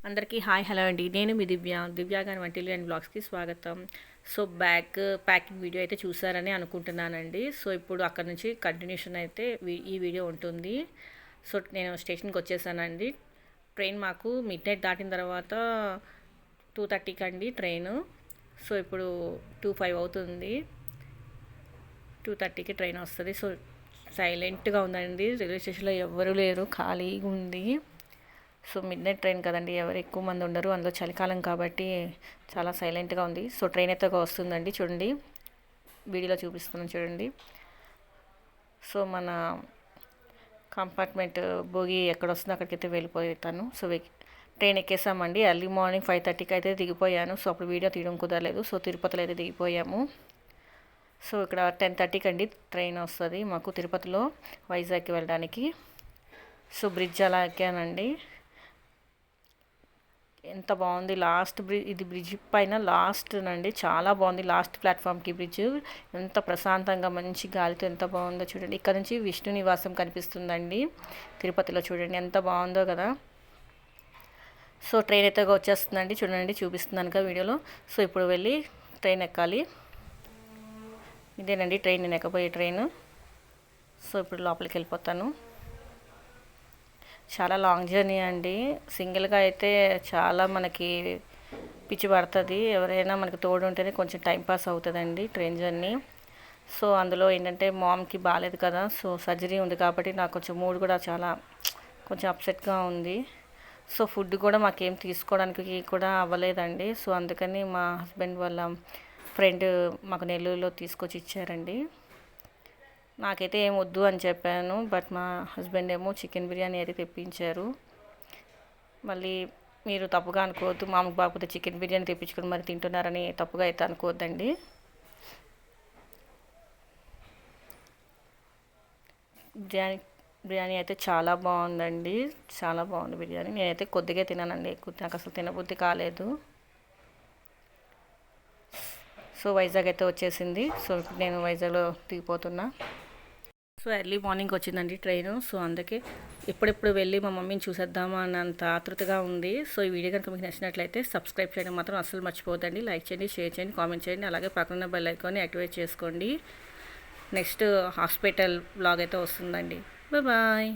అందరికీ hi hello అండి. నేను మీ దివ్య గారి వంటిల్లు అండ్ బ్లాగ్స్కి స్వాగతం. సో ప్యాకింగ్ వీడియో అయితే చూసారని అనుకుంటున్నానండి. సో ఇప్పుడు అక్కడ నుంచి కంటిన్యూషన్ అయితే ఈ వీడియో ఉంటుంది. సో నేను స్టేషన్కి వచ్చేసానండి. ట్రైన్ మాకు మిడ్ నైట్ దాటిన తర్వాత 2:30కి అండి ట్రైను. సో ఇప్పుడు 2:05 అవుతుంది. 2:30కి ట్రైన్ వస్తుంది. సో సైలెంట్గా ఉందండి. రైల్వే స్టేషన్లో ఎవ్వరూ లేరు, ఖాళీగా ఉంది. సో మిడ్ నైట్ ట్రైన్ కదండి, ఎవరు ఎక్కువ మంది ఉండరు, అందులో చలికాలం కాబట్టి చాలా సైలెంట్గా ఉంది. సో ట్రైన్ అయితే వస్తుందండి, చూడండి వీడియోలో చూపిస్తున్నాను చూడండి. సో మన కంపార్ట్మెంట్ భోగి ఎక్కడ వస్తుందో అక్కడికైతే వెళ్ళిపోతాను. సో ట్రైన్ ఎక్కేసామండి. ఎర్లీ మార్నింగ్ 5:30కి అయితే దిగిపోయాను. సో అప్పుడు వీడియో తీయడం కుదరలేదు. సో తిరుపతిలో అయితే దిగిపోయాము. సో ఇక్కడ 10:30కి అండి ట్రైన్ వస్తుంది మాకు తిరుపతిలో వైజాగ్కి వెళ్ళడానికి. సో బ్రిడ్జ్ అలా ఎక్కానండి. ఎంత బాగుంది, లాస్ట్ బ్రిడ్జ్ ఇది, బ్రిడ్జ్ పైన లాస్ట్ నండి, చాలా బాగుంది. లాస్ట్ ప్లాట్ఫామ్కి బ్రిడ్జ్ ఎంత ప్రశాంతంగా మంచి గాలితో ఎంత బాగుందో చూడండి. ఇక్కడ నుంచి విష్ణు నివాసం కనిపిస్తుందండి తిరుపతిలో, చూడండి ఎంత బాగుందో కదా. సో ట్రైన్ అయితే వచ్చేస్తుందండి, చూడండి చూపిస్తున్నాను కదా వీడియోలో. సో ఇప్పుడు వెళ్ళి ట్రైన్ ఎక్కాలి. ఇదేనండి ట్రైన్, నేను ఎక్కబోయే ట్రైన్. సో ఇప్పుడు లోపలికి వెళ్ళిపోతాను. చాలా లాంగ్ జర్నీ అండి. సింగిల్గా అయితే చాలా మనకి పిచ్చి పడుతుంది. ఎవరైనా మనకి తోడు ఉంటేనే కొంచెం టైంపాస్ అవుతుందండి ట్రైన్ జర్నీ. సో అందులో ఏంటంటే మామ్కి బాగాలేదు కదా, సో సర్జరీ ఉంది కాబట్టి నాకు కొంచెం మూడ్ కూడా చాలా కొంచెం అప్సెట్గా ఉంది. సో ఫుడ్ కూడా మాకేం తీసుకోవడానికి కూడా అవ్వలేదండి. సో అందుకని మా హస్బెండ్ వాళ్ళ ఫ్రెండ్ మాకు నెల్లూరులో తీసుకొచ్చి ఇచ్చారండి. నాకైతే ఏం వద్దు అని చెప్పాను, బట్ మా హస్బెండ్ ఏమో చికెన్ బిర్యానీ అయితే తెప్పించారు. మళ్ళీ మీరు తప్పుగా అనుకోవద్దు, మామూలు బాగుపోతే చికెన్ బిర్యానీ తెప్పించుకొని మరి తింటున్నారని తప్పుగా అయితే అనుకోవద్దండి. బిర్యానీ అయితే చాలా బాగుందండి, చాలా బాగుంది బిర్యానీ. నేనైతే కొద్దిగా తినానండి, ఎక్కువ నాకు అసలు తినబుద్ధి కాలేదు. సో వైజాగ్ అయితే వచ్చేసింది. సో ఇప్పుడు నేను వైజాగ్లో దిగిపోతున్నా. సో ఎర్లీ మార్నింగ్ వచ్చిందండి ట్రైను. సో అందుకే ఎప్పుడెప్పుడు వెళ్ళి మా మమ్మీని చూసేద్దామా అన్నంత ఆతృతగా ఉంది. సో ఈ వీడియో కనుక మీకు నచ్చినట్లయితే సబ్స్క్రైబ్ చేయడం మాత్రం అస్సలు మర్చిపోదండి. లైక్ చేయండి, షేర్ చేయండి, కామెంట్ చేయండి. అలాగే పక్కన బెల్ ఐకాన్ని యాక్టివేట్ చేసుకోండి. నెక్స్ట్ హాస్పిటల్ బ్లాగ్ అయితే వస్తుందండి. బాయ్.